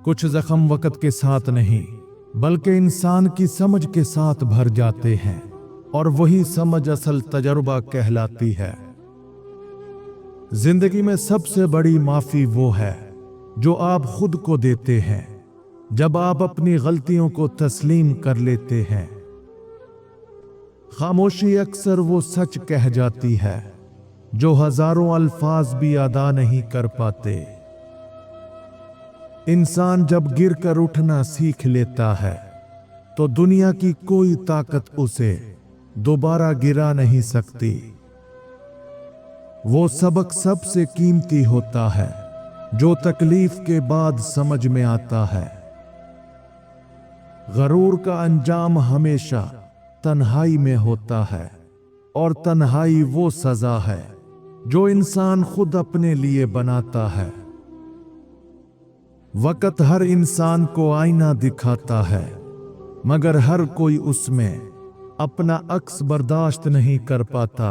कुछ जख्म वक्त के साथ नहीं बल्कि इंसान की समझ के साथ भर जाते हैं, और वही समझ असल तजुर्बा कहलाती है। जिंदगी में सबसे बड़ी माफी वो है जो आप खुद को देते हैं जब आप अपनी गलतियों को तस्लीम कर लेते हैं। खामोशी अक्सर वो सच कह जाती है जो हजारों अल्फाज भी अदा नहीं कर पाते। इंसान जब गिर कर उठना सीख लेता है तो दुनिया की कोई ताकत उसे दोबारा गिरा नहीं सकती। वो सबक सबसे कीमती होता है जो तकलीफ के बाद समझ में आता है। गरूर का अंजाम हमेशा तन्हाई में होता है, और तन्हाई वो सजा है जो इंसान खुद अपने लिए बनाता है। वक्त हर इंसान को आईना दिखाता है, मगर हर कोई उसमें अपना अक्स बर्दाश्त नहीं कर पाता।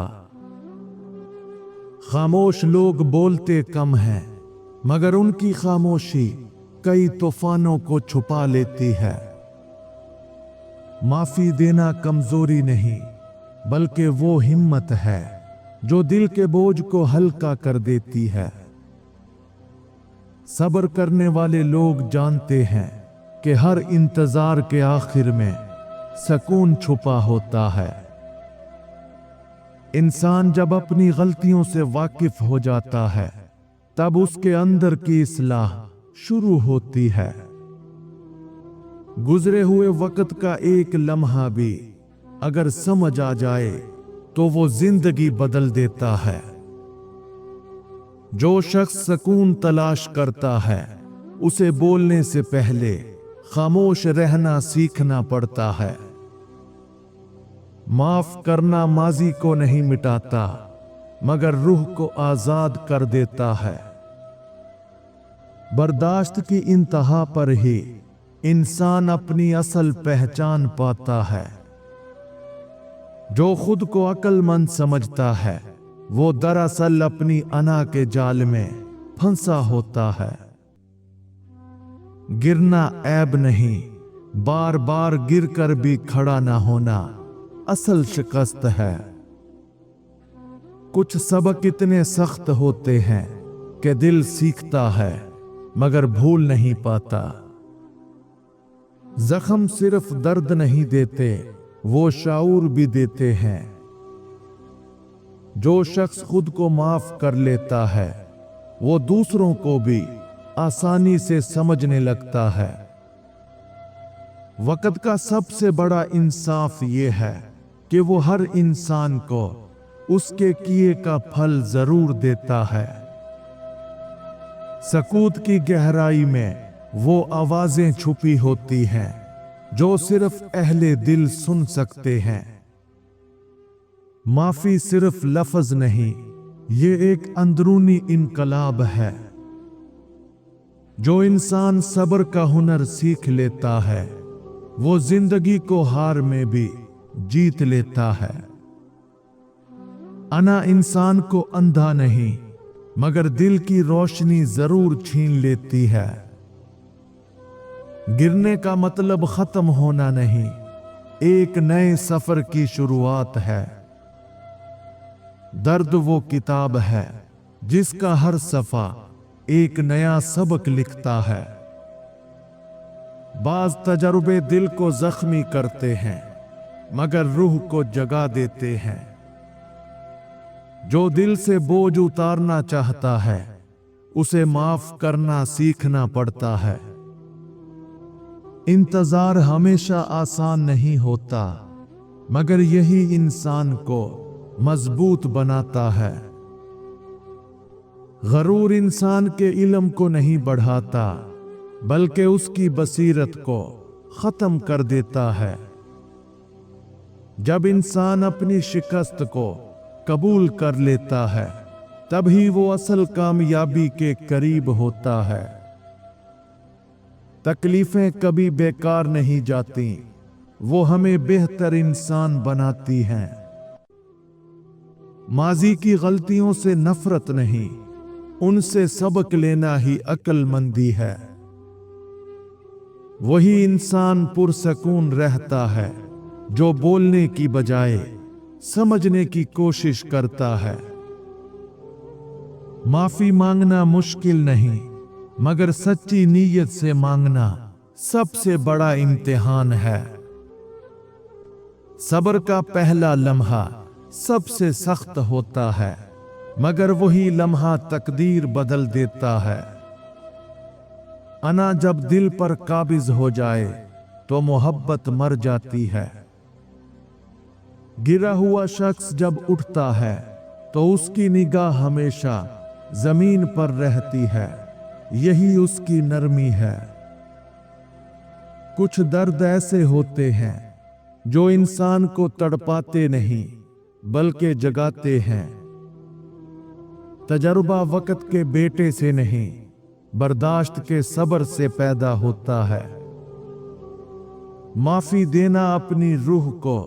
खामोश लोग बोलते कम हैं, मगर उनकी खामोशी कई तूफानों को छुपा लेती है। माफी देना कमजोरी नहीं बल्कि वो हिम्मत है जो दिल के बोझ को हल्का कर देती है। सब्र करने वाले लोग जानते हैं कि हर इंतजार के आखिर में सुकून छुपा होता है। इंसान जब अपनी गलतियों से वाकिफ हो जाता है तब उसके अंदर की इस्लाह शुरू होती है। गुजरे हुए वक्त का एक लम्हा भी अगर समझ आ जाए तो वो जिंदगी बदल देता है। जो शख्स सुकून तलाश करता है उसे बोलने से पहले खामोश रहना सीखना पड़ता है। माफ करना माजी को नहीं मिटाता मगर रूह को आजाद कर देता है। बर्दाश्त की इंतहा पर ही इंसान अपनी असल पहचान पाता है। जो खुद को अक्लमंद समझता है वो दरअसल अपनी अना के जाल में फंसा होता है। गिरना ऐब नहीं, बार बार गिरकर भी खड़ा ना होना असल शिकस्त है। कुछ सबक इतने सख्त होते हैं कि दिल सीखता है मगर भूल नहीं पाता। जख्म सिर्फ दर्द नहीं देते, वो शाऊर भी देते हैं। जो शख्स खुद को माफ कर लेता है वो दूसरों को भी आसानी से समझने लगता है। वक्त का सबसे बड़ा इंसाफ ये है कि वो हर इंसान को उसके किए का फल जरूर देता है। सकूत की गहराई में वो आवाजें छुपी होती हैं जो सिर्फ अहले दिल सुन सकते हैं। माफी सिर्फ लफ्ज नहीं, ये एक अंदरूनी इनकलाब है। जो इंसान सब्र का हुनर सीख लेता है वो जिंदगी को हार में भी जीत लेता है। अना इंसान को अंधा नहीं मगर दिल की रोशनी जरूर छीन लेती है। गिरने का मतलब खत्म होना नहीं, एक नए सफर की शुरुआत है। दर्द वो किताब है जिसका हर सफा एक नया सबक लिखता है। बाज तजर्बे दिल को जख्मी करते हैं मगर रूह को जगा देते हैं। जो दिल से बोझ उतारना चाहता है उसे माफ करना सीखना पड़ता है। इंतजार हमेशा आसान नहीं होता मगर यही इंसान को मजबूत बनाता है। गरूर इंसान के इल्म को नहीं बढ़ाता बल्कि उसकी बसीरत को खत्म कर देता है। जब इंसान अपनी शिकस्त को कबूल कर लेता है तभी वो असल कामयाबी के करीब होता है। तकलीफें कभी बेकार नहीं जाती, वो हमें बेहतर इंसान बनाती हैं। माजी की गलतियों से नफरत नहीं, उनसे सबक लेना ही अक्लमंदी है। वही इंसान पुरसकून रहता है जो बोलने की बजाय समझने की कोशिश करता है। माफी मांगना मुश्किल नहीं, मगर सच्ची नीयत से मांगना सबसे बड़ा इम्तिहान है। सब्र का पहला लम्हा सबसे सख्त होता है, मगर वही लम्हा तकदीर बदल देता है। अना जब दिल पर काबिज हो जाए तो मोहब्बत मर जाती है। गिरा हुआ शख्स जब उठता है तो उसकी निगाह हमेशा जमीन पर रहती है, यही उसकी नरमी है। कुछ दर्द ऐसे होते हैं जो इंसान को तड़पाते नहीं बल्कि जगाते हैं। तजर्बा वक्त के बेटे से नहीं, बर्दाश्त के सब्र से पैदा होता है। माफी देना अपनी रूह को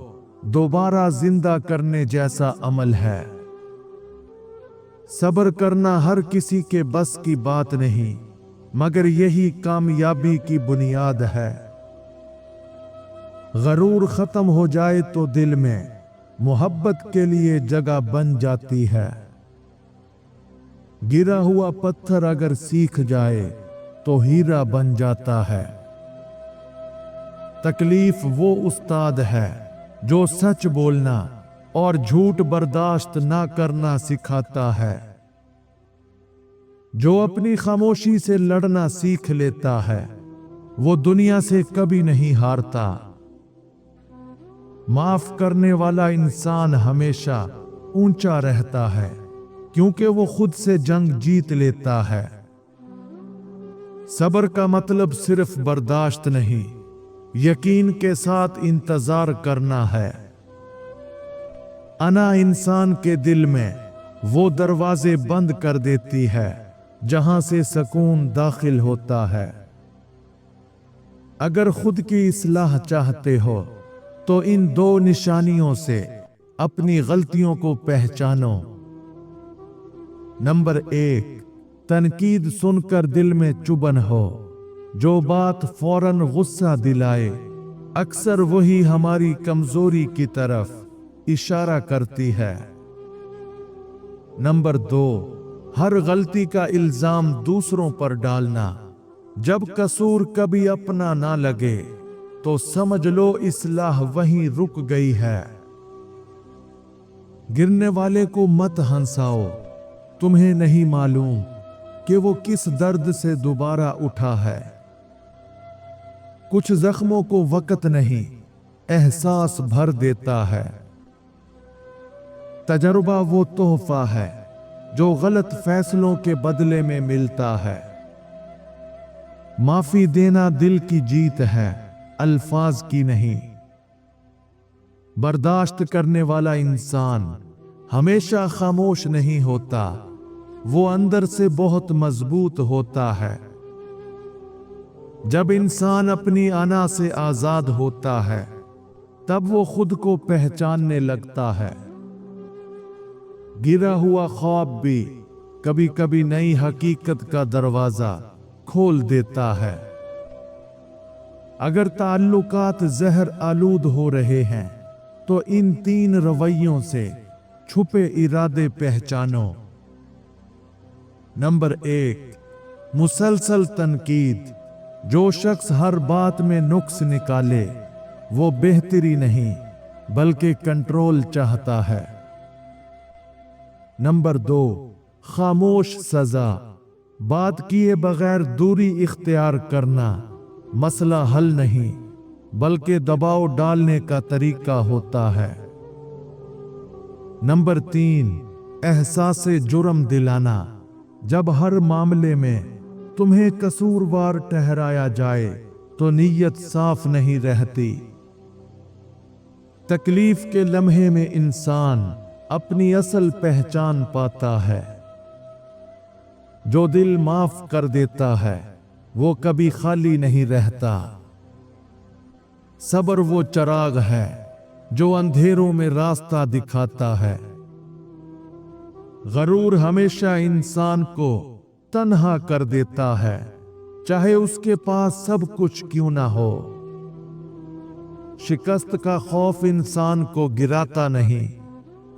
दोबारा जिंदा करने जैसा अमल है। सब्र करना हर किसी के बस की बात नहीं, मगर यही कामयाबी की बुनियाद है। गरूर खत्म हो जाए तो दिल में मोहब्बत के लिए जगह बन जाती है। गिरा हुआ पत्थर अगर सीख जाए तो हीरा बन जाता है। तकलीफ वो उस्ताद है जो सच बोलना और झूठ बर्दाश्त ना करना सिखाता है। जो अपनी खामोशी से लड़ना सीख लेता है वो दुनिया से कभी नहीं हारता। माफ करने वाला इंसान हमेशा ऊंचा रहता है, क्योंकि वो खुद से जंग जीत लेता है। सब्र का मतलब सिर्फ बर्दाश्त नहीं, यकीन के साथ इंतजार करना है। अना इंसान के दिल में वो दरवाजे बंद कर देती है जहां से सुकून दाखिल होता है। अगर खुद की इस्लाह चाहते हो तो इन दो निशानियों से अपनी गलतियों को पहचानो। नंबर 1, तनकीद सुनकर दिल में चुभन हो। जो बात फौरन गुस्सा दिलाए, अक्सर वही हमारी कमजोरी की तरफ इशारा करती है। नंबर 2, हर गलती का इल्जाम दूसरों पर डालना। जब कसूर कभी अपना ना लगे तो समझ लो इस्लाह वहीं रुक गई है। गिरने वाले को मत हंसाओ, तुम्हें नहीं मालूम कि वो किस दर्द से दोबारा उठा है। कुछ जख्मों को वक्त नहीं, एहसास भर देता है। तजर्बा वो तोहफा है जो गलत फैसलों के बदले में मिलता है। माफी देना दिल की जीत है, अल्फाज की नहीं। बर्दाश्त करने वाला इंसान हमेशा खामोश नहीं होता, वो अंदर से बहुत मजबूत होता है। जब इंसान अपनी अना से आजाद होता है तब वो खुद को पहचानने लगता है। गिरा हुआ ख्वाब भी कभी कभी नई हकीकत का दरवाजा खोल देता है। अगर ताल्लुकात जहर आलूद हो रहे हैं तो इन 3 रवैयों से छुपे इरादे पहचानो। नंबर 1, मुसलसल तनकीद। जो शख्स हर बात में नुक्स निकाले वो बेहतरी नहीं बल्कि कंट्रोल चाहता है। नंबर 2, खामोश सजा। बात किए बगैर दूरी इख्तियार करना मसला हल नहीं बल्कि दबाव डालने का तरीका होता है। नंबर 3, एहसास जुर्म दिलाना। जब हर मामले में तुम्हें कसूरवार ठहराया जाए तो नीयत साफ नहीं रहती। तकलीफ के लम्हे में इंसान अपनी असल पहचान पाता है। जो दिल माफ कर देता है वो कभी खाली नहीं रहता। सब्र वो चिराग है जो अंधेरों में रास्ता दिखाता है। गरूर हमेशा इंसान को तन्हा कर देता है, चाहे उसके पास सब कुछ क्यों ना हो। शिकस्त का खौफ इंसान को गिराता नहीं,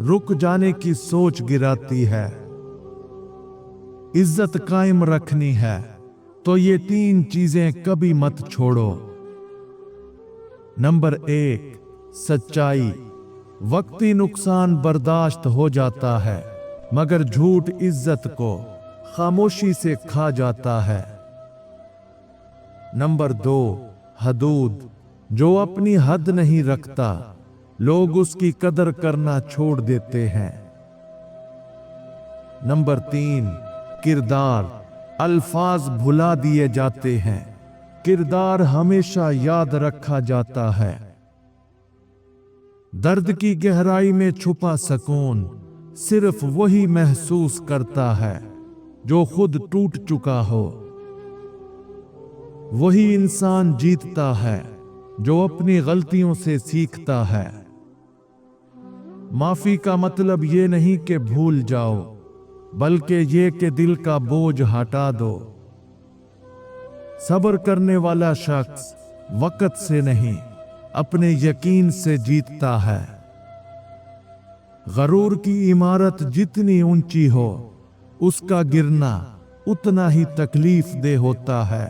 रुक जाने की सोच गिराती है। इज्जत कायम रखनी है तो ये 3 चीजें कभी मत छोड़ो। नंबर 1, सच्चाई। वक्ती नुकसान बर्दाश्त हो जाता है, मगर झूठ इज्जत को खामोशी से खा जाता है। नंबर 2, हदूद। जो अपनी हद नहीं रखता, लोग उसकी कदर करना छोड़ देते हैं। नंबर 3, किरदार। अल्फाज भुला दिए जाते हैं, किरदार हमेशा याद रखा जाता है। दर्द की गहराई में छुपा सुकून सिर्फ वही महसूस करता है जो खुद टूट चुका हो। वही इंसान जीतता है जो अपनी गलतियों से सीखता है। माफी का मतलब ये नहीं कि भूल जाओ, बल्कि ये कि दिल का बोझ हटा दो। सब्र करने वाला शख्स वक्त से नहीं, अपने यकीन से जीतता है। गरूर की इमारत जितनी ऊंची हो, उसका गिरना उतना ही तकलीफ दे होता है।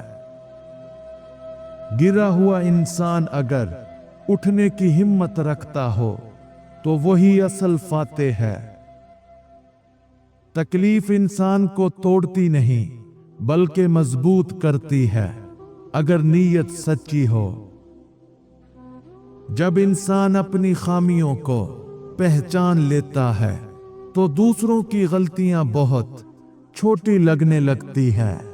गिरा हुआ इंसान अगर उठने की हिम्मत रखता हो, तो वही असल फातेह है। तकलीफ इंसान को तोड़ती नहीं, बल्कि मजबूत करती है, अगर नीयत सच्ची हो। जब इंसान अपनी खामियों को पहचान लेता है, तो दूसरों की गलतियां बहुत छोटी लगने लगती हैं।